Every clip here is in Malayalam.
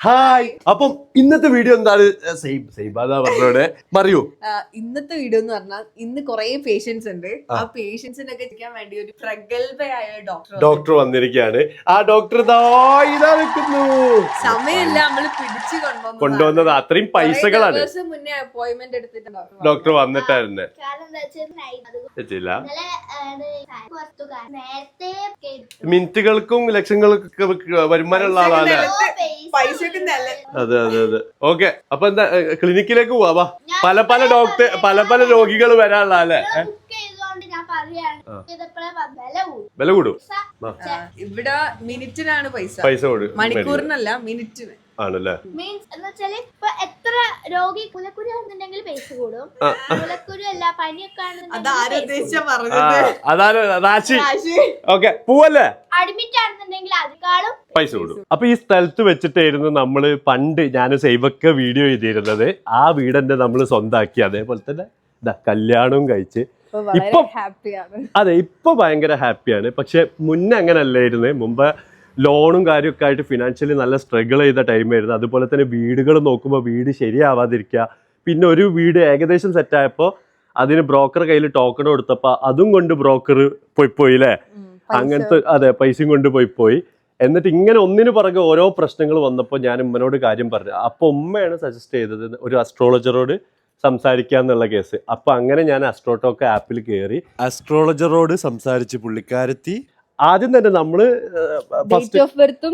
ഹായ്. അപ്പം ഇന്നത്തെ വീഡിയോ എന്താണ്? പറഞ്ഞോടെ പറയൂ. ഇന്നത്തെ വീഡിയോ എന്ന് പറഞ്ഞാൽ ഇന്ന് കുറെ പേഷ്യൻസ് ഉണ്ട്. ആ പേഷ്യൻസിനൊക്കെ ചെയ്യാൻ വേണ്ടി ഒരു പ്രഗത്ഭയായ ഡോക്ടർ വന്നിരിക്കുകയാണ്. ആ ഡോക്ടർ ഇതാ നിൽക്കുന്നു. സമയമില്ല, നമ്മള് പിടിച്ചു കൊണ്ടുവന്നത് അത്രയും പൈസകളാണ്. മുന്നേ അപ്പോയിന്റ്മെന്റ് എടുത്തിട്ട് ഡോക്ടർ വന്നിട്ടായിരുന്നു. മിനിറ്റുകൾക്കും ലക്ഷങ്ങൾക്കും വരുമാനമുള്ള ആളാണ്. അതെ അതെ അതെ. ഓക്കെ, അപ്പൊ എന്താ ക്ലിനിക്കിലേക്ക് പോവാ. പല പല രോഗികൾ വരാനുള്ള അല്ലേ? വില കൂടും. ഇവിടെ മിനിറ്റിനാണ് പൈസ കൂടും, മണിക്കൂറിനല്ല മിനിറ്റിന് ആണല്ലേ. മീൻസ് എന്ന് വെച്ചാല് ഇപ്പൊ എത്ര രോഗി കുലക്കുരു ആണെന്നുണ്ടെങ്കിൽ പൈസ കൂടും, കുലക്കുരു അല്ല പനിയൊക്കെ അതാണ് റാശി. ഓക്കെ, പോവല്ലേ? അഡ്മിറ്റ് ആണെന്നുണ്ടെങ്കിൽ അതിനേക്കാളും പൈസ കൂടും. അപ്പൊ ഈ സ്ഥലത്ത് വെച്ചിട്ടായിരുന്നു നമ്മള് പണ്ട് ഞാൻ സൈവൊക്കെ വീഡിയോ ചെയ്തിരുന്നത്. ആ വീടെന്നെ നമ്മള് സ്വന്താക്കി. അതേപോലെ തന്നെ കല്യാണവും കഴിച്ച് ഇപ്പൊ അതെ ഇപ്പൊ ഭയങ്കര ഹാപ്പിയാണ്. പക്ഷെ മുന്നേ അങ്ങനെ അല്ലായിരുന്നു. മുമ്പ് ലോണും കാര്യമൊക്കെ ആയിട്ട് ഫിനാൻഷ്യലി നല്ല സ്ട്രഗിൾ ചെയ്ത ടൈമായിരുന്നു. അതുപോലെ തന്നെ വീടുകൾ നോക്കുമ്പോൾ വീട് ശരിയാവാതിരിക്കുക. പിന്നെ ഒരു വീട് ഏകദേശം സെറ്റായപ്പോൾ അതിന് ബ്രോക്കർ കയ്യിൽ ടോക്കൺ കൊടുത്തപ്പോൾ അതും കൊണ്ട് ബ്രോക്കർ പോയി അല്ലേ? അങ്ങനത്തെ അതെ പൈസയും കൊണ്ട് പോയി. എന്നിട്ട് ഇങ്ങനെ ഒന്നിനു പുറകെ ഓരോ പ്രശ്നങ്ങൾ വന്നപ്പോൾ ഞാൻ ഉമ്മനോട് കാര്യം പറഞ്ഞു. അപ്പോൾ ഉമ്മയാണ് സജസ്റ്റ് ചെയ്തത് ഒരു അസ്ട്രോളജറോട് സംസാരിക്കാന്നുള്ള കേസ്. അപ്പൊ അങ്ങനെ ഞാൻ അസ്ട്രോടോക്ക് ആപ്പിൽ കയറി അസ്ട്രോളജറോട് സംസാരിച്ച് പുള്ളിക്കാരത്തി ആദ്യം തന്നെ നമ്മള് ഡേറ്റ് ഓഫ് ബർത്തും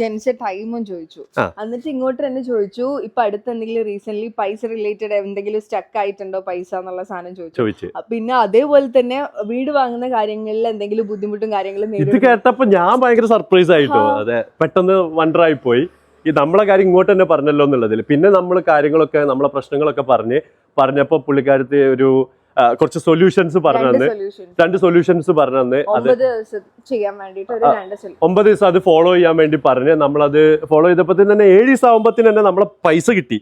ജനിച്ച ടൈമും ചോദിച്ചു. എന്നിട്ട് ഇങ്ങോട്ട് തന്നെ ചോദിച്ചു ഇപ്പൊ അടുത്ത് എന്തെങ്കിലും റീസെന്റ് പൈസ റിലേറ്റഡ് എന്തെങ്കിലും സ്റ്റക്ക് ആയിട്ടുണ്ടോ പൈസ എന്നുള്ള സാധനം ചോദിച്ചു. പിന്നെ അതേപോലെ തന്നെ വീട് വാങ്ങുന്ന കാര്യങ്ങളിൽ എന്തെങ്കിലും ബുദ്ധിമുട്ടും കാര്യങ്ങളും ഇത് കേട്ടപ്പോ ഞാൻ ഭയങ്കര സർപ്രൈസ് ആയിട്ടോ. അതെ, പെട്ടെന്ന് വണ്ടർ ആയി പോയി. ഈ നമ്മളെ കാര്യം ഇങ്ങോട്ട് തന്നെ പറഞ്ഞല്ലോ എന്നുള്ളതിൽ. പിന്നെ നമ്മൾ കാര്യങ്ങളൊക്കെ നമ്മളെ പ്രശ്നങ്ങളൊക്കെ പറഞ്ഞപ്പോ പുള്ളിക്കാരത്തി ഒരു കുറച്ച് സൊല്യൂഷൻസ് പറഞ്ഞു തന്നെ 2 സൊല്യൂഷൻസ് പറഞ്ഞു തന്നെ. 9 ദിവസം അത് ഫോളോ ചെയ്യാൻ വേണ്ടി പറഞ്ഞ് നമ്മളത് ഫോളോ ചെയ്തപ്പോ തന്നെ 7 ദിവസം ആകുമ്പോഴത്തേന് തന്നെ നമ്മളെ പൈസ കിട്ടി.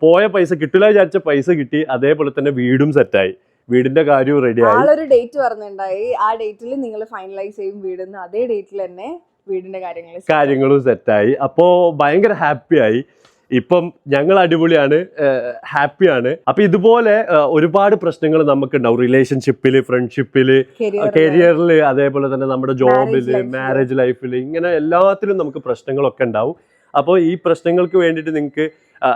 പോയ പൈസ കിട്ടില്ല വിചാരിച്ച പൈസ കിട്ടി. അതേപോലെ തന്നെ വീടും സെറ്റായി, വീടിന്റെ കാര്യവും റെഡിയായി. ഒരു ഡേറ്റ് പറഞ്ഞിട്ടുണ്ടായി. ആ ഡേറ്റിൽ നിങ്ങൾ ഫൈനലൈസ് ചെയ്യും വീട്. അതേ ഡേറ്റിൽ തന്നെ വീടിന്റെ കാര്യങ്ങളും സെറ്റായി. അപ്പോ ഭയങ്കര ഹാപ്പിയായി. ഇപ്പം ഞങ്ങൾ അടിപൊളിയാണ്, ഹാപ്പിയാണ്. അപ്പൊ ഇതുപോലെ ഒരുപാട് പ്രശ്നങ്ങൾ നമുക്കുണ്ടാവും റിലേഷൻഷിപ്പില്, ഫ്രണ്ട്ഷിപ്പില്, കരിയറില്, അതേപോലെ തന്നെ നമ്മുടെ ജോബില്, മാരേജ് ലൈഫില്, ഇങ്ങനെ എല്ലാത്തിലും നമുക്ക് പ്രശ്നങ്ങളൊക്കെ ഉണ്ടാവും. അപ്പോൾ ഈ പ്രശ്നങ്ങൾക്ക് വേണ്ടിയിട്ട് നിങ്ങൾക്ക്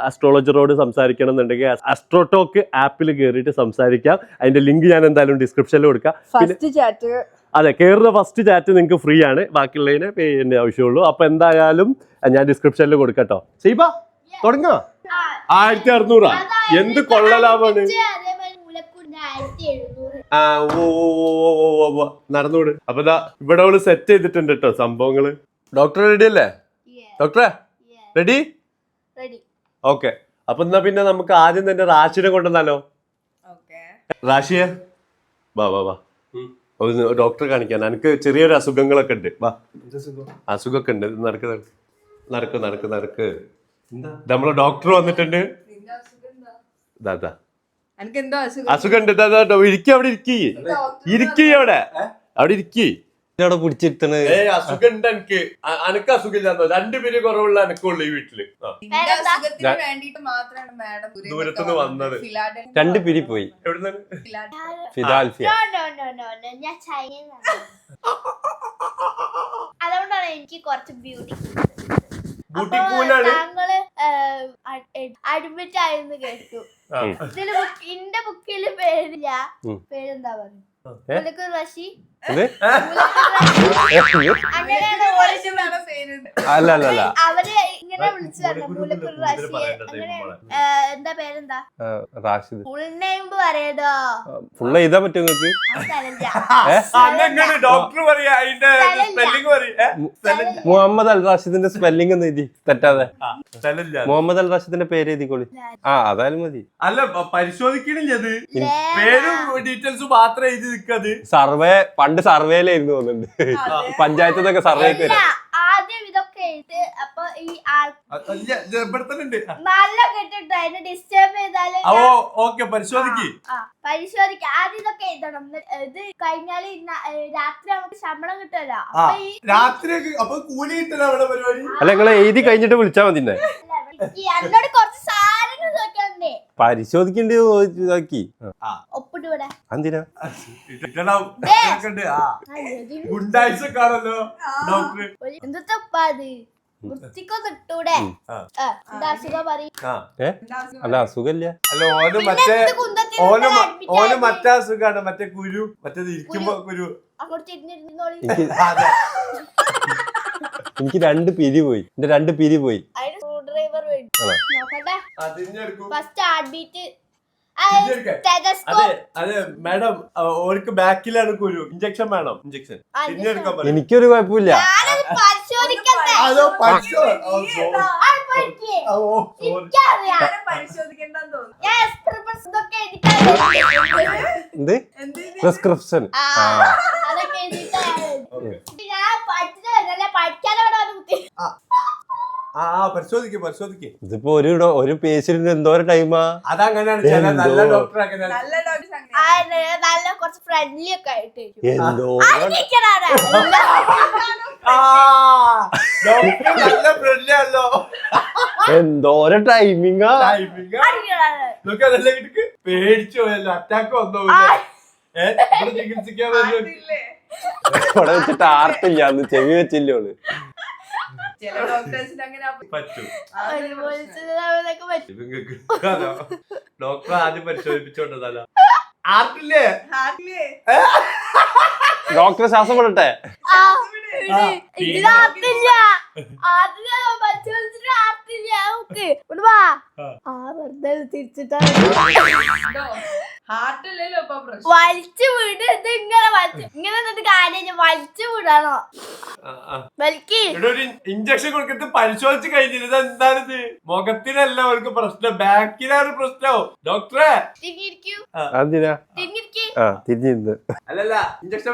അസ്ട്രോളജറോട് സംസാരിക്കണം എന്നുണ്ടെങ്കിൽ അസ്ട്രോടോക്ക് ആപ്പിൽ കയറിയിട്ട് സംസാരിക്കാം. അതിന്റെ ലിങ്ക് ഞാൻ എന്തായാലും ഡിസ്ക്രിപ്ഷനിൽ കൊടുക്കാം. അതെ, കയറുന്ന ഫസ്റ്റ് ചാറ്റ് നിങ്ങൾക്ക് ഫ്രീ ആണ്, ബാക്കിയുള്ളതിനെ പേ ചെയ്യേണ്ട ആവശ്യമുള്ളൂ. അപ്പൊ എന്തായാലും ഞാൻ ഡിസ്ക്രിപ്ഷനിൽ കൊടുക്കട്ടോ. സീബ തുടങ്ങ 1600 എന്ത് കൊള്ളലാവാണ്. നടന്നോട്. അപ്പൊ ഇവിടെ അവള് സെറ്റ് ചെയ്തിട്ടുണ്ട് കേട്ടോ സംഭവങ്ങള്. ഡോക്ടർ റെഡി അല്ലേ? ഡോക്ടറെ റെഡി? ഓക്കെ. അപ്പൊ എന്നാ പിന്നെ നമുക്ക് ആദ്യം തന്നെ റാഷിനെ കൊണ്ടുവന്നാലോ? റാഷിയെ വാ ഡോക്ടറെ കാണിക്കാൻ. എനിക്ക് ചെറിയൊരു അസുഖങ്ങളൊക്കെ ഉണ്ട്. വാ, അസുഖമൊക്കെ ഉണ്ട്. നടക്ക്. നമ്മളെ ഡോക്ടർ വന്നിട്ടുണ്ട്. അസുഖം ഉണ്ട്. അവിടെ പിടിച്ചിരുത്തണ അസുഖം ഉണ്ട്. അനക്ക് അസുഖമില്ലാന്നോ? 2 പേര് കുറവുള്ള അനക്കുള്ളൂ ഈ വീട്ടില്. ദൂരത്തുനിന്ന് വന്നത് 2 പേര് പോയി. എവിടുന്നാണ്? ഫിലാൽഫിയ. അതുകൊണ്ടാണ് എനിക്ക് കുറച്ച് ബ്യൂട്ടി താങ്കള് അഡ്മിറ്റ് ആയെന്ന് കേട്ടു. എന്റെ ബുക്കില് പേരില്ല. പേരെന്താ പറയുക? റഷി. അല്ല അവര് ഇങ്ങനെ വിളിച്ചു പറഞ്ഞു മൂലക്കുരു റാഷി. എന്താ പേരെന്താ? റാഷിദ്. ഫുൾ നെയിം പറയതോ? ഫുള്ള് എഴുതാൻ പറ്റും നിങ്ങൾക്ക്? മുഹമ്മദ് അൽ റാഷിദിന്റെ സ്പെല്ലിംഗ് ഒന്ന് എഴുതി തെറ്റാതെ. മുഹമ്മദ് അൽ റാഷിദിന്റെ പേര് എഴുതിക്കോളി. അതായാലും മതി. അല്ല പരിശോധിക്കണില്ലത്, പേരും ഡീറ്റെയിൽസ് മാത്രം എഴുതി നിൽക്കത്. സർവേ പണ്ട് സർവേയിലായിരുന്നു തോന്നുന്നുണ്ട്, പഞ്ചായത്തിൽ നിന്നൊക്കെ സർവേ. ആദ്യം ഇതൊക്കെ എഴുതി. അപ്പൊ ഈ നല്ല കെട്ടിട്ട് അതിനെ ഡിസ്റ്റർബ് ചെയ്താല് പരിശോധിക്ക. ആദ്യം ഇതൊക്കെ എഴുതണം. ഇത് കഴിഞ്ഞാല് രാത്രി നമുക്ക് ശമ്പളം കിട്ടുമല്ലോ. അല്ല നിങ്ങളെ എഴുതി കഴിഞ്ഞിട്ട് വിളിച്ചാ മതി. എന്നോട് കുറച്ച് സാധനങ്ങൾ നോക്കണ്ടേ, പരിശോധിക്കേണ്ടി ഒപ്പിട്ട് ഇവിടെ. എന്തിനാ എന്തൊപ്പ അത് വൃത്തിക്കൊക്കെ ഇട്ടൂടെ. എന്താ അസുഖം പറയും. അല്ല അസുഖല്ല. മറ്റേ അസുഖാണ്, മറ്റേ കുരു, മറ്റേത് ഇരിക്കുമ്പോ കുരു. അങ്ങോട്ട് തിരിഞ്ഞിരുന്നോളി. എനിക്ക് 2 പിരി പോയി. എന്റെ 2 പിരി പോയി. അതിന് സ്ക്രൂ ഡ്രൈവർ വേണ്ടി നോക്കട്ടെ. First heart beat. അതെ മാഡം, ഓർക്ക് ബാക്കിലാണ് കുരു. ഇഞ്ചക്ഷൻ വേണം. ഇഞ്ചക്ഷൻ എനിക്കൊരു കുഴപ്പമില്ല. എന്ത് പ്രിസ്ക്രിപ്ഷൻ? ഇതിപ്പോ ഒരു പേഷ്യന്റിന് എന്തോരം ടൈമാ? അതങ്ങനെയാണ്. നല്ല ഡോക്ടർ നല്ല കുറച്ച് ഫ്രണ്ട്ലി ഒക്കെ ആയിട്ട് എന്തോരം ടൈമിങ്ങാ. പേടിച്ചു പോയല്ലോ. അറ്റാക്ക് വന്നോ ചികിത്സിക്കാൻ അവിടെ വെച്ചിട്ട് ആർട്ടില്ല, അന്ന് ചെവി വെച്ചില്ലോള്. ഡോക്ടർ ആദ്യം പരിശോധിപ്പിച്ചോണ്ടതല്ല. ആർട്ടില്ലേ? ഡോക്ടറെ ശ്വാസം വിടട്ടെ. വലിച്ചു വിട്. ഇത് ഇങ്ങനെ ഇങ്ങനെ കാര്യം വലിച്ചു വിടാണോ? ഇഞ്ചക്ഷൻ കൊടുത്തിട്ട് പരിശോധിച്ച് കഴിഞ്ഞില്ല. ഇത് എന്താണിത്? മുഖത്തിനല്ല അവർക്ക് പ്രശ്നം, ബാക്കിലാണ് പ്രശ്നം. ഡോക്ടറെ തിരിഞ്ഞിരുന്ന് അല്ലല്ല, ഇഞ്ചക്ഷൻ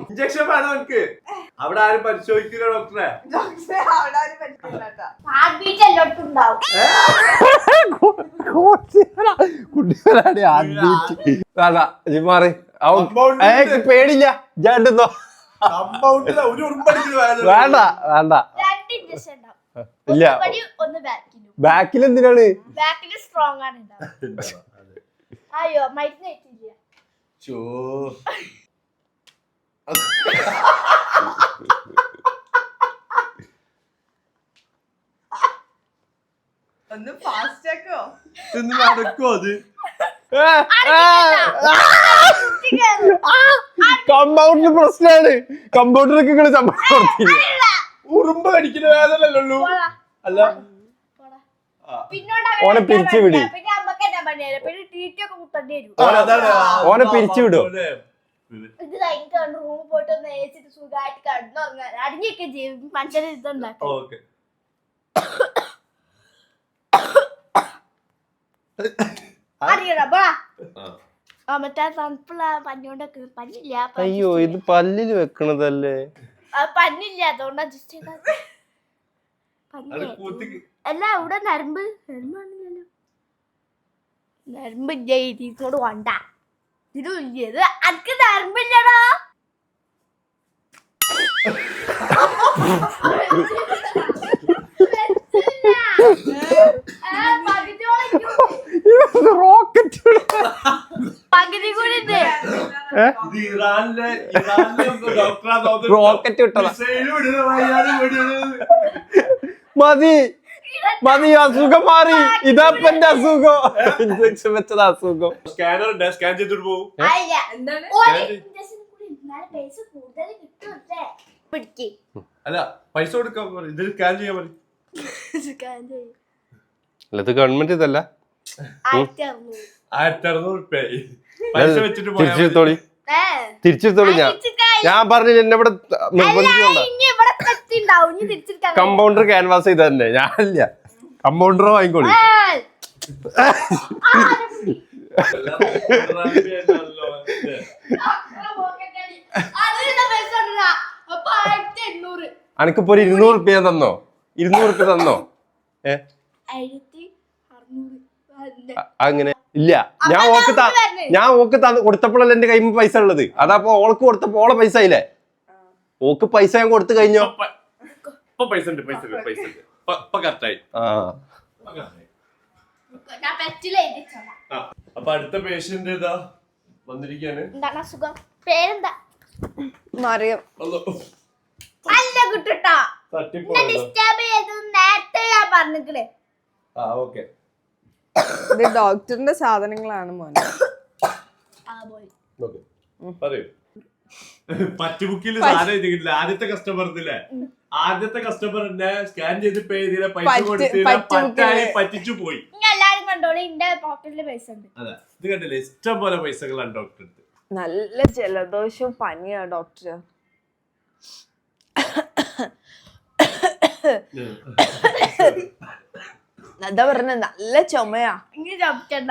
ഇഞ്ചക്ഷൻ വേണം എനിക്ക്. അവിടെ ആരും പരിശോധിക്കില്ല ഡോക്ടറെ. മാറി പേടില്ല. വേണ്ട വേണ്ട ഇല്ല. ബാക്കിൽ എന്തിനാണ്? സ്ട്രോങ് ആണ്. അയ്യോ മൈക്ക് ഒന്ന് ഫാസ്റ്റ് ആക്കോ. നടക്കോ അത്? കമ്പൗണ്ടർ പ്രശ്നമാണ്. കമ്പൗണ്ടറൊക്കെ നിങ്ങള് ഉറുമ്പ് കടിക്കുന്ന വേദനല്ലോ. അല്ല ഓനെ പിരിച്ചു വിടും. ഓനെ പിരിച്ചു വിടും. ഇത് റൂമിൽ പോയിട്ട് ഒന്ന് ഏച്ചിട്ട് സുഖമായിട്ട് കിടന്നുറങ്ങാൻ അടിഞ്ഞൊക്കെ ചെയ്യും. മനുഷ്യന് ഇതുണ്ടാക്കും. മറ്റേ തണുപ്പുള്ള പഞ്ഞോണ്ടൊക്കെ പല്ലില്ല. അയ്യോ ഇത് പല്ലില് വെക്കണതല്ലേ? പല്ലില്ല, അതുകൊണ്ടാ ജസ്റ്റ് അല്ല. ഇവിടെ നരമ്പാണില്ലല്ലോ. നരമ്പില്ല. ഇതിനോട് വേണ്ട. ഇത് അനക്ക് നരമ്പില്ലടാ. പകുതി കൂടി റോക്കറ്റ് വിട്ടതാ. മതി മതി, അസുഖം മാറി. ഇതാപ്പന്റെ അസുഖം. ഇഞ്ചക്ഷൻ വെച്ചത് അസുഖം. സ്കാനർ സ്കാൻ ചെയ്തിട്ട് പോകും. അല്ല പൈസ കൊടുക്കാൻ ഇതിൽ സ്കാൻ ചെയ്യാൻ പറയും. ഇത് ഗവൺമെന്റ് ഇതല്ല. 1600 പൈസ വെച്ചിട്ട് തിരിച്ചെടുത്തോളി. തിരിച്ചെടുത്തോളി. ഞാൻ പറഞ്ഞില്ല എന്നെ ഇവിടെ കമ്പൗണ്ടർ ക്യാൻവാസ് ചെയ്ത തന്നെ. ഞാനില്ല. കമ്പൗണ്ടറോ വാങ്ങിക്കോളി. അനക്കിപ്പോ ഒരു 200 റുപ്യ തന്നോ? 200 തന്നോ? 1600. അങ്ങനെ ഇല്ല. ഞാൻ ഓക്ക് കൊടുത്തപ്പോഴല്ലേ എന്റെ കയ്യിൽ പൈസ ഉള്ളത്. അതപ്പോ ഓൾക്ക് കൊടുത്തപ്പോ ഓളെ പൈസ ഇല്ലേ? ഓക്ക് പൈസ ഞാൻ കൊടുത്തു കഴിഞ്ഞോ? പൈസ ഉണ്ട്. അപ്പൊ അടുത്ത പേഷ്യന്റ് ഇതാ വന്നിരിക്കാണ്. എന്താണ് അസുഖം? പേരെന്താ? മറിയം. അല്ല കുട്ടാ, ഡിസ്റ്റർബ് ചെയ്തു നേരത്തെ ഞാൻ പറഞ്ഞില്ലേ. ഇത് ഡോക്ടറിന്റെ സാധനങ്ങളാണ് മോനെ. പറ്റുബുക്കിൽ സാധനം എഴുതിയിട്ടില്ല. ആദ്യത്തെ കസ്റ്റമറിനെ സ്കാൻ ചെയ്ത് പേ ചെയ്തില്ല, പൈസ കൊടുത്തില്ല, പറ്റിച്ചു പോയി. എല്ലാരും കണ്ടോളൂ, എന്റെ പോക്കറ്റില് പൈസ ഉണ്ട്. അതെ, ഇത് കണ്ടില്ലേ, ഇഷ്ടം പോലെ പൈസകളാണ് ഡോക്ടർ. നല്ല ജലദോഷവും പനിയാ ഡോക്ടർ. എന്താ പറഞ്ഞ നല്ല ചുമയാ. ഇനി ചുമക്കണ്ട,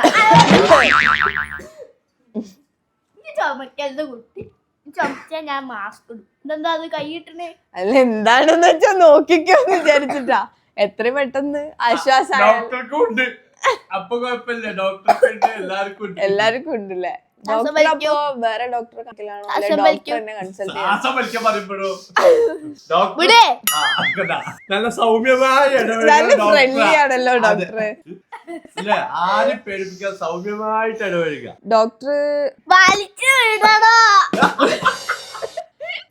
ചുമക്കരുത് കുട്ടി. ചുമച്ചാ ഞാൻ മാസ്ക് ഇടും. ഇതെന്താ അത് കൈയിട്ടേ? അല്ല എന്താണെന്ന് വെച്ചാ നോക്കിക്കോന്ന് വിചാരിച്ചിട്ടാ. എത്രയും പെട്ടെന്ന് ആശ്വാസം ഡോക്ടർക്കും ഉണ്ട്. അപ്പൊ കുഴപ്പമില്ല, ഡോക്ടർക്ക് എല്ലാവർക്കും ഉണ്ടല്ലേ. ഡോക്ടർ അപ്പോ വേറെ ഡോക്ടറെ കാണിക്കലാണോ അല്ലെ ഡോക്ടറിനെ കൺസൾട്ട് നല്ല സൗമ്യമായ ഫ്രണ്ട്ലി ആണല്ലോ ഡോക്ടർ. ആരും പേടിപ്പിക്കാൻ സൗമ്യമായിട്ട് ഇടപഴകുക. ഡോക്ടർ വലിച്ചു വിടണോ?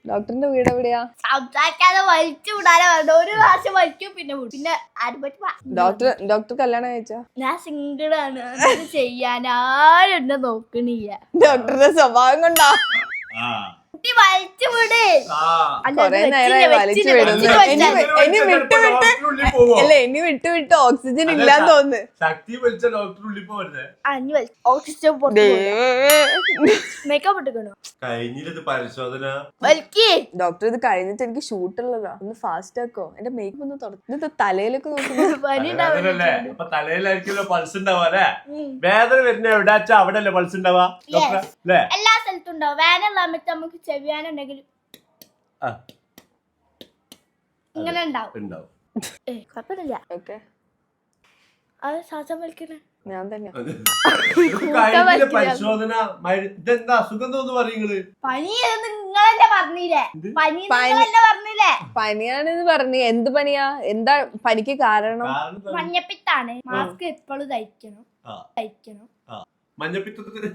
ഡോക്ടറിന്റെ വീട് എവിടെയാ? സംസാരിക്കാതെ വലിച്ചു വിടാനോ വേണ്ട. ഒരു പ്രാവശ്യം വലിക്കും, പിന്നെ ആരും പറ്റി. ഡോക്ടർ കല്യാണം കഴിച്ചാ? ഞാൻ സിംഗിളാണ്, ചെയ്യാൻ ആരും എന്നെ നോക്കണില്ല. ഡോക്ടറുടെ സ്വഭാവം കൊണ്ടാ. കുട്ടി വലിച്ചു വിട്. കൊറേ നേരമായി വലിച്ചു വിടുന്നു. ഇനി വിട്ട് ഓക്സിജൻ ഇല്ലാന്ന് തോന്നുന്നു. ശക്തി വലിച്ച ഡോക്ടറുള്ളിൽ പോരുന്നേ. Oxygen makeup ഇട്ടിക്കണോ? കഴിഞ്ഞിട്ട് പരിശോധന. ഡോക്ടർ ഇത് കഴിഞ്ഞിട്ട് എനിക്ക് ഷൂട്ട് ഉള്ളതാ, ഒന്ന് ഫാസ്റ്റ് ആക്കോ. എന്റെ മേക്കപ്പ് ഒന്ന് തുടങ്ങി തലയിലൊക്കെ നോക്കുന്നു. അപ്പൊ തലയിലായിരിക്കുമല്ലോ പൾസ് ഉണ്ടാവാ. വേദന വരുന്ന എവിടെ വെച്ചാ അവിടെ അല്ലേ പൾസ് ഉണ്ടാവാ? എല്ലാ സ്ഥലത്തും ഉണ്ടാവും. വേദന സമയത്ത് നമുക്ക് ചെവിയാനുണ്ടെങ്കിൽ ഇങ്ങനെ ഉണ്ടാവും. കുഴപ്പമില്ല. ഓക്കെ, അത് ശ്വാസം വലിക്കണേ ഞാൻ തന്നെ. പരിശോധന. ഇതെന്താ അസുഖം തോന്നു പറയുന്നത്? പനി നിങ്ങളല്ലേ പറഞ്ഞില്ലേ? പറഞ്ഞില്ലേ പനിയാണെന്ന് പറഞ്ഞു. എന്ത് പനിയാ? എന്താ പനിക്ക് കാരണം? മഞ്ഞപ്പിത്താണ്. മാസ്ക് എപ്പോഴും ധരിക്കണം. മഞ്ഞപ്പിത്തത്തിന്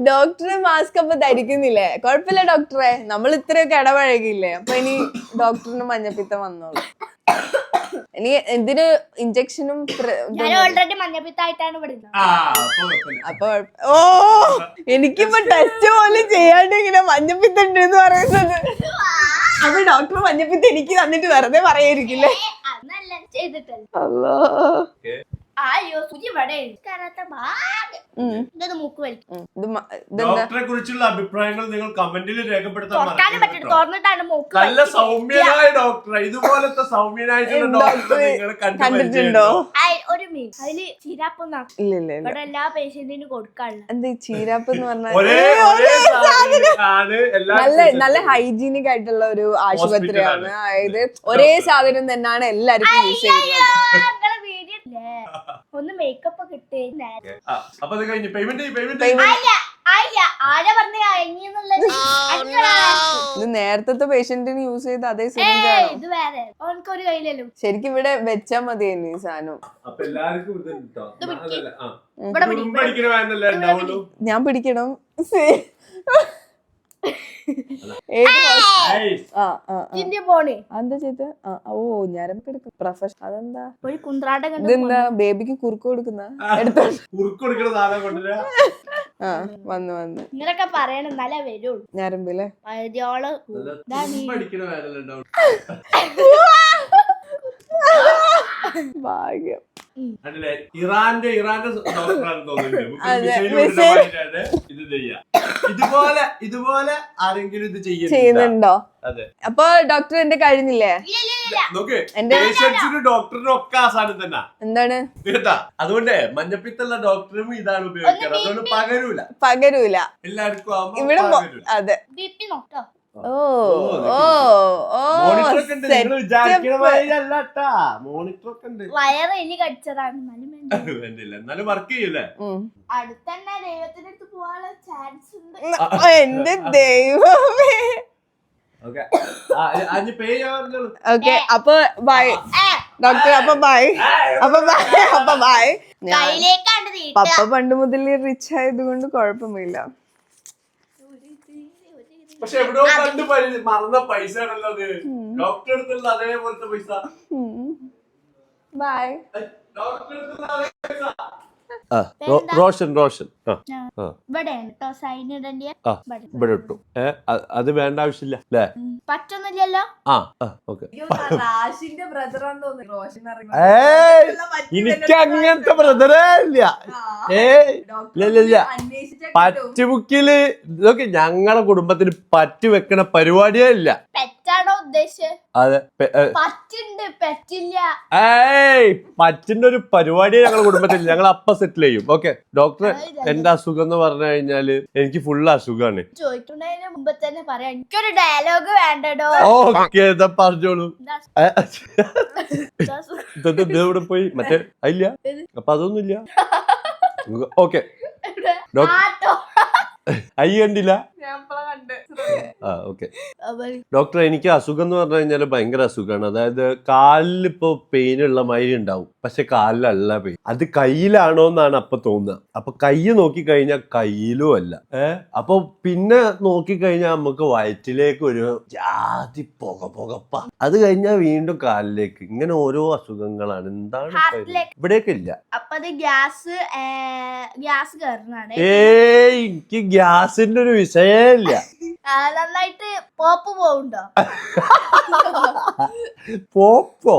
ഡോക്ടറെ മാസ്ക് അപ്പൊ ധരിക്കുന്നില്ലേ? കുഴപ്പമില്ല ഡോക്ടറെ, നമ്മൾ ഇത്രയൊക്കെ ഇടപഴകില്ലേ. അപ്പൊ ഇനി ഡോക്ടറിന് മഞ്ഞപ്പിത്തം വന്നോളൂ. ഇനി എന്തിന് ഇഞ്ചക്ഷനും? ഞാൻ ഓൾറെഡി മഞ്ഞപ്പിത്തായിട്ടാണ് ഇവിടെ. അപ്പൊ എനിക്കിപ്പോ ടെസ്റ്റ് പോലും ചെയ്യാണ്ട് ഇങ്ങനെ മഞ്ഞപ്പിത്തം ഉണ്ട് എന്ന് പറയുന്നത്. അപ്പൊ ഡോക്ടർ മഞ്ഞപ്പിത്തം എനിക്ക് തന്നിട്ട് വെറുതെ പറയായിരിക്കില്ലേ? അല്ലോ, അയ്യോ സുജി ഇവിടെ മൂക്ക് വലിക്കും. ഡോക്ടറെ കുറിച്ചുള്ള അഭിപ്രായങ്ങൾ നിങ്ങൾ കമന്റിൽ രേഖപ്പെടുത്താൻ തുറന്നിട്ടാണ് മൂക്ക്. നല്ല സൗമ്യനായ ഡോക്ടർ, ഇതുപോലത്തെ സൗമ്യനായിട്ടുള്ള ഡോക്ടറെ നിങ്ങൾ കണ്ടിട്ടുണ്ടോ? ഒരു മിനിറ്റ്, അതില് ചീരാപ്പൊന്നും ഇവിടെ എല്ലാ പേഷ്യന്റിനും കൊടുക്കാനുള്ള. എന്താ ചീരാപ്പ് എന്ന് പറഞ്ഞാൽ? നല്ല ഹൈജീനിക് ആയിട്ടുള്ള ഒരു ആശുപത്രിയാണ്. അതായത് ഒരേ സാധനം തന്നെയാണ് എല്ലാവർക്കും യൂസ് ചെയ്യുന്നത്. ഒന്ന് മേക്കപ്പ് കിട്ടി. ഇത് നേരത്തെ പേഷ്യന്റിന് യൂസ് ചെയ്ത് അതേ ശരിക്കും ഇവിടെ വെച്ചാ മതിയെന്നു ഈ സാധനം. ഞാൻ പിടിക്കണം. എന്താ ചെയ്ത്? ഓ ഞരമ്പ് എടുക്കും പ്രൊഫഷൻ. അതെന്താ ഇതെന്താ ബേബിക്ക് കുറുക്ക് കൊടുക്കുന്ന? വന്നു ഇങ്ങനൊക്കെ പറയണം എന്നാലേ വരുള്ളൂ. ഞരമ്പില്ലേ? ഭാഗ്യം. ഇറാന്റെ ഡോക്ടറാണ് തോന്നുന്നുണ്ട്. ഇതുപോലെ ആരെങ്കിലും ഇത് ചെയ്യുന്നുണ്ടോ? അപ്പൊ ഡോക്ടർ എന്റെ കഴിഞ്ഞില്ലേ? ഡോക്ടറിനും ഒക്കെ ആ സാധനം തന്നെ. എന്താണ് കേട്ടാ? അതുകൊണ്ട് മഞ്ഞപ്പിത്തുള്ള ഡോക്ടറും ഇതാണ് ഉപയോഗിക്കുന്നത്. അതുകൊണ്ട് പകരൂല എല്ലാവർക്കും ഇവിടെ. അതെ. ഓ ഒക്കെ ഉണ്ട്, നിങ്ങൾ വിചാരിക്കണ മാതിരി അല്ല കേട്ടാ. മോണിറ്റർ ഒക്കെ ഉണ്ട്. വയറ് എലി കടിച്ചതാണ്. വേണ്ടില്ല, എന്നാലും വർക്ക് ചെയ്യൂലേ. അടുത്തന്നെ ദൈവത്തിന്റെ അടുത്ത് പോവാനുള്ള ചാൻസ് ഉണ്ട്. എന്റെ ദൈവമേ. ഓക്കെ, പേ ചെയ്യാൻ പറഞ്ഞോളൂ. ഓക്കെ, അപ്പൊ ബൈ ഡോക്ടർ. അപ്പൊ ബൈ. കയ്യിലേക്കാണ്ട് തീറ്റ. പപ്പ പണ്ട് മുതൽ റിച്ച് ആയതുകൊണ്ട് കുഴപ്പമില്ല. പക്ഷെ എവിടെയോ കണ്ട് മറന്ന പൈസ ആണല്ലോ അത്. ഡോക്ടറെ അടുത്തുള്ള അതേപോലത്തെ പൈസ. ബൈ. റോഷൻ ഇവിടെയാണ് കേട്ടോ സൈൻ ഇടേണ്ടിയ. ഇവിടെ ഇട്ടു. അത് വേണ്ട ആവശ്യമില്ല അല്ലേ? പറ്റൊന്നുമില്ലല്ലോ. റാഷിന്റെ ബ്രദറാന്ന് തോന്നുന്നു റോഷൻ. എനിക്ക് അങ്ങനത്തെ ബ്രദറേ ഇല്ല. ഇല്ല, പറ്റുബുക്കില് ഇതൊക്കെ ഞങ്ങളെ കുടുംബത്തിന് പറ്റു വെക്കണ പരിപാടിയേ ഇല്ല. പെറ്റാണോ ഉദ്ദേശിച്ചത്? അതെ, പറ്റുണ്ട്, പെറ്റില്ല. പറ്റിന്റെ ഒരു പരിപാടിയെ ഞങ്ങളുടെ കുടുംബത്തിൽ ഞങ്ങൾ അപ്പ സെറ്റിൽ ചെയ്യും. ഓക്കെ ഡോക്ടർ, എന്റെ അസുഖം എന്ന് പറഞ്ഞു കഴിഞ്ഞാല് എനിക്ക് ഫുള്ള് അസുഖമാണ്. ചോദിക്കുന്നതിന് മുമ്പ് തന്നെ പറയാം, എനിക്കൊരു ഡയലോഗ് വേണ്ടടോ. ഓക്കെ, ഇതാ പറഞ്ഞോളൂ. ഇവിടെ പോയി മറ്റേ ഇല്ല, അപ്പൊ അതൊന്നുമില്ല. ഓക്കെ ഐ കണ്ടില്ല. ഓക്കെ ഡോക്ടർ, എനിക്ക് അസുഖം എന്ന് പറഞ്ഞു കഴിഞ്ഞാല് ഭയങ്കര അസുഖമാണ്. അതായത് കാലിൽ ഇപ്പൊ പെയിൻ ഉള്ള മാതിരി ഉണ്ടാവും, പക്ഷെ കാലിലല്ല പെയിൻ. അത് കയ്യിലാണോ എന്നാണ് അപ്പൊ തോന്നുക. അപ്പൊ കൈ നോക്കിക്കഴിഞ്ഞാൽ കയ്യിലും അല്ല. അപ്പൊ പിന്നെ നോക്കിക്കഴിഞ്ഞാൽ നമുക്ക് വയറ്റിലേക്ക് ഒരു ജാതി പുകപ്പ. അത് കഴിഞ്ഞാൽ വീണ്ടും കാലിലേക്ക്. ഇങ്ങനെ ഓരോ അസുഖങ്ങളാണ്. എന്താണ് ഇവിടെയൊക്കെ ഇല്ല. എനിക്ക് ഗ്യാസിന്റെ ഒരു വിഷയമില്ല. നന്നായിട്ട് പോപ്പ് പോവുണ്ടോ? പോപ്പോ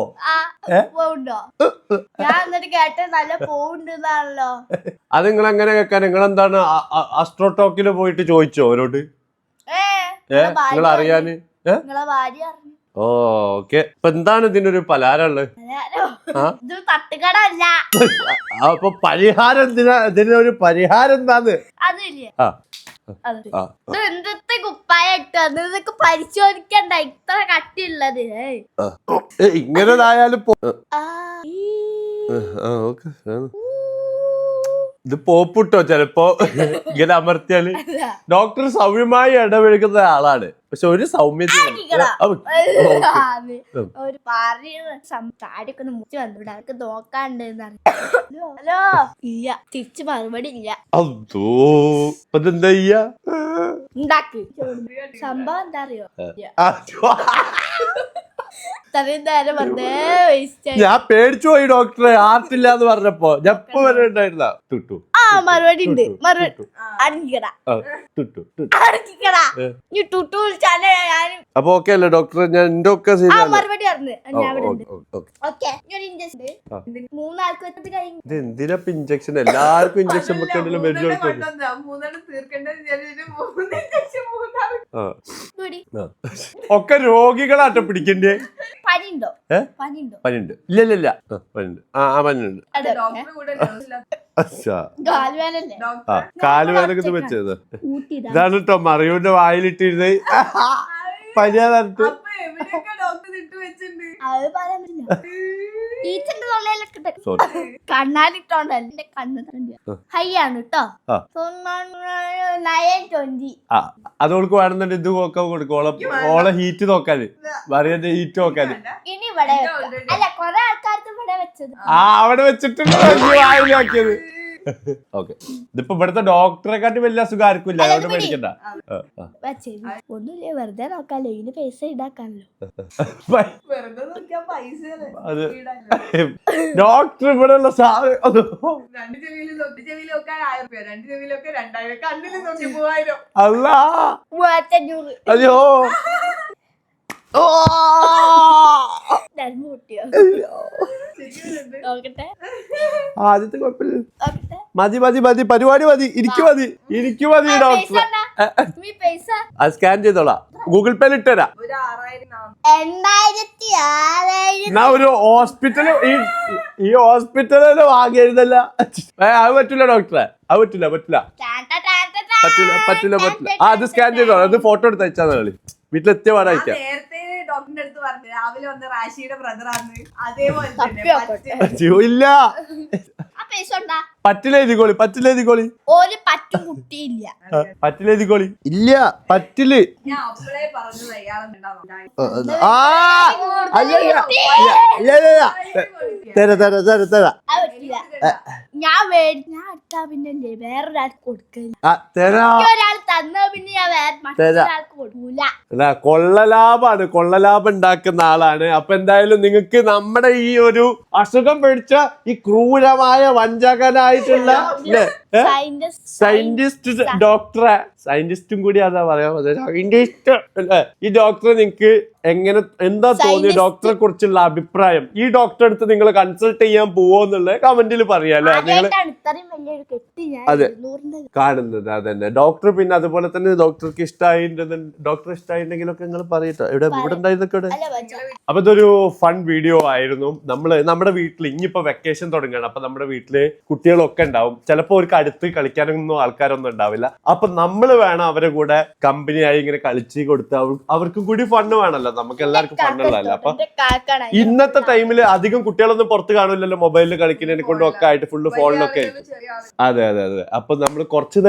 പോവുണ്ടോ? ഞാൻ എന്നിട്ട് കേട്ട നല്ല പോവുണ്ടെന്നാണല്ലോ. അത് നിങ്ങൾ എങ്ങനെ കേൾക്കാൻ? നിങ്ങൾ എന്താണ് അസ്ട്രോടോക്കില് പോയിട്ട് ചോദിച്ചോ അവരോട്? നിങ്ങൾ അറിയാന്? നിങ്ങളെ ഭാര്യ അറിഞ്ഞു. ഓക്കെ, ഇപ്പൊ എന്താണ് ഇതിനൊരു പലാരുള്ളത്? ഇത് തട്ടുകട അല്ല. അപ്പൊ പരിഹാരം ഇതിനൊരു പരിഹാരം എന്താന്ന്? അതില്ലേ, എന്തൊക്കെ കുപ്പായ ഇട്ടൊക്കെ പരിശോധിക്കണ്ട, ഇത്ര കട്ടിയുള്ളത്. ഇങ്ങനെതായാലും ഇത് പോപ്പിട്ടോ ചിലപ്പോ ഇങ്ങനെ അമർത്തിയാല്. ഡോക്ടർ സൗമ്യമായി ഇടപഴകുന്ന ആളാണ്, പക്ഷെ ഒരു സൗമ്യത ഒരു സാരിയൊക്കെ മുറിച്ച് വന്നിവിടെ അവർക്ക് നോക്കാണ്ട്. ഹലോ ഇല്ല, തിരിച്ച് മറുപടി ഇല്ല. അതോ അതെന്താ ചെയ്യാ? ഉണ്ടാക്ക്. സംഭവം എന്താ അറിയോ? ഇത്രയും നേരം വന്നേ വേസ്റ്റ്. ഞാൻ പേടിച്ചു പോയി ഡോക്ടറെ, ആർട്ടില്ലാന്ന് പറഞ്ഞപ്പോ. ഞാൻ ഇപ്പൊ വരെ ഉണ്ടായിരുന്ന ടുട്ടു. മറുപടി ഉണ്ട്. മറുപടി അടങ്ങിക്കടാ. നീ ടുട്ടു വിളിച്ചാലേ ഞാൻ. അപ്പൊ ഓക്കെ അല്ലേ ഡോക്ടറെ? ഞാൻ എന്റെ ഒക്കെ മറുപടി പറഞ്ഞു. മൂന്നാൾക്ക് കഴിഞ്ഞു. ഇത് എന്തിനാ ഇഞ്ചക്ഷൻ? എല്ലാവർക്കും ഇഞ്ചക്ഷൻ വെക്കേണ്ടല്ലോ. ഒക്കെ രോഗികളാട്ടോ പിടിക്കണ്ടേ? പനിയുണ്ടോ? പനിയുണ്ട്. ഇല്ല പനിയുണ്ട്. പനിയുണ്ട്. കാലുവേനൊക്കെ വെച്ചത് ഇതാണ് കേട്ടോ. മറിയൂന്റെ വായിലിട്ടിരുന്ന് പനിയാ തന്നിട്ട് കണ്ണാലിട്ടോണ്ട് എന്റെ കണ്ണ് ഹൈയാണ് കേട്ടോ. അതോൾക്ക് വേണമെന്നുണ്ട് ഇത് നോക്കാൻ കൊടുക്കും. ഓളെ ഹീറ്റ് നോക്കാന്, മറിയന്റെ ഹീറ്റ് നോക്കാന്. ഇനി ഇവിടെ അല്ല, കൊറേ ആൾക്കാർക്ക് ഇവിടെ വെച്ചത്. അവിടെ വെച്ചിട്ടുണ്ട് വായിലാക്കിയത്. ഓക്കെ, ഇതിപ്പോ ഇവിടുത്തെ ഡോക്ടറെക്കാട്ടി വലിയ അസുഖം ആർക്കും ഇല്ല, അവിടെ മേടിക്കണ്ട. ഒന്നുമില്ല, വെറുതെ നോക്കാലോ, ഇതിന് പൈസ ഉണ്ടാക്കാനല്ലോ. ഡോക്ടർ ഇവിടെ ഉള്ള സാധനം അല്ല. അയ്യോ ആദ്യത്തെ കുഴപ്പമില്ല. മതി പരിപാടി മതി. എനിക്ക് മതി ഡോക്ടർ. അത് സ്കാൻ ചെയ്തോളാം, ഗൂഗിൾ പേയിൽ ഇട്ടുതരാം. ഒരു ഹോസ്പിറ്റല് ഈ ഹോസ്പിറ്റലിൽ വാങ്ങിയിരുന്നല്ല. അത് പറ്റില്ല ഡോക്ടറെ, അത് പറ്റില്ല. അത് സ്കാൻ ചെയ്തോളാം. അത് ഫോട്ടോ എടുത്ത് അയച്ചാൽ വീട്ടിലെത്തിയ പാടെ അയക്കാം. ഡോക്ടറിന്റെ അടുത്ത് പറഞ്ഞു രാവിലെ വന്ന റാഷിയുടെ ബ്രദറാണ് അതേപോലെ തന്നെ ഇല്ല ആ പൈസ ഉണ്ടാ പറ്റിലെഴുതിക്കോളി ഒരു പറ്റും കുട്ടിയില്ല. പറ്റിലെഴുതിക്കോളി. ഇല്ല പറ്റില്. ഞാൻ അപ്പളേ പറഞ്ഞത് അയാളെന്നുണ്ടാവും തരാ അത് പറ്റില്ല. ഞാൻ എടുത്താ പിന്നെ വേറൊരാൾക്ക് കൊടുക്കില്ല. തരാ. ഒരാൾ തന്നാ പിന്നെ ഞാൻ വേറെ മറ്റൊരാൾക്ക് കൊടുക്കൂല. കൊള്ളലാഭം ഉണ്ടാക്കുന്ന ആളാണ്. അപ്പൊ എന്തായാലും നിങ്ങൾക്ക് നമ്മുടെ ഈ ഒരു അസുഖം പിടിച്ച ഈ ക്രൂരമായ വഞ്ചകനായിട്ടുള്ള സയന്റിസ്റ്റ് ഡോക്ടറെ, സയന്റിസ്റ്റും കൂടി അതാ പറയാ, സയന്റിസ്റ്റ് അല്ലേ, ഈ ഡോക്ടറെ നിങ്ങൾക്ക് എന്താ തോന്നിയ ഡോക്ടറെ കുറിച്ചുള്ള അഭിപ്രായം, ഈ ഡോക്ടറെ അടുത്ത് നിങ്ങൾ കൺസൾട്ട് ചെയ്യാൻ പോവോന്നുള്ള കമന്റിൽ പറയാല്ലേ. നിങ്ങൾ അതെ കാണുന്നത് അതന്നെ ഡോക്ടർ. പിന്നെ അതുപോലെ തന്നെ ഡോക്ടർക്ക് ഇഷ്ടമായിട്ടുണ്ടെങ്കിലൊക്കെ നിങ്ങൾ പറയട്ടോ. ഇവിടെ ഉണ്ടായിരുന്നൊക്കെ. അപ്പൊ ഇതൊരു ഫൺ വീഡിയോ ആയിരുന്നു. നമ്മുടെ വീട്ടിൽ ഇനിയിപ്പോ വെക്കേഷൻ തുടങ്ങുകയാണ്. അപ്പൊ നമ്മുടെ വീട്ടില് കുട്ടികളൊക്കെ ഉണ്ടാവും. ചിലപ്പോ അവർക്ക് അടുത്ത് കളിക്കാനൊന്നും ആൾക്കാരൊന്നും ഉണ്ടാവില്ല. അപ്പൊ നമ്മൾ വേണം അവരെ കൂടെ കമ്പനിയായി ഇങ്ങനെ കളിച്ച് കൊടുത്ത് അവർക്കും കൂടി ഫണ്ണ് വേണല്ലോ. നമുക്ക് എല്ലാവർക്കും ഫണ്ണുള്ളതല്ല. അപ്പൊ ഇന്നത്തെ ടൈമില് അധികം കുട്ടികളൊന്നും പുറത്ത് കാണില്ലല്ലോ, മൊബൈലിൽ കളിക്കുന്നതിനെ കൊണ്ടും ഒക്കെ ആയിട്ട് ഫുള്ള് ഫോണിലൊക്കെ. അതെ. അപ്പൊ നമ്മൾ കുറച്ചു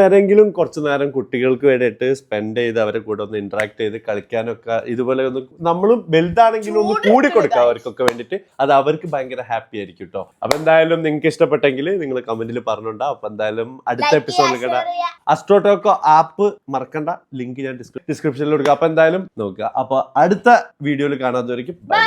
നേരം കുട്ടികൾക്ക് വേണ്ടിയിട്ട് സ്പെൻഡ് ചെയ്ത് അവരെ കൂടെ ഒന്ന് ഇന്ററാക്ട് ചെയ്ത് കളിക്കാനൊക്കെ ഇതുപോലെ ഒന്ന് നമ്മളും വലുതാണെങ്കിലും ഒന്ന് കൂടി കൊടുക്കുക അവർക്കൊക്കെ വേണ്ടിയിട്ട്. അത് അവർക്ക് ഭയങ്കര ഹാപ്പി ആയിരിക്കും കേട്ടോ. അപ്പൊ എന്തായാലും നിങ്ങൾക്ക് ഇഷ്ടപ്പെട്ടെങ്കിൽ നിങ്ങൾ കമന്റിൽ പറഞ്ഞോണ്ടാ. അപ്പൊ എന്തായാലും അടുത്ത എപ്പിസോഡിൽ അസ്ട്രോടോക്കോ ആപ്പ് മറക്കണ്ട, ലിങ്ക് ഞാൻ ഡിസ്ക്രിപ്ഷനിൽ കൊടുക്കാം. അപ്പൊ എന്തായാലും നോക്കുക. അപ്പൊ അടുത്ത വീഡിയോയിൽ കാണാത്തവരേക്കും ബൈ.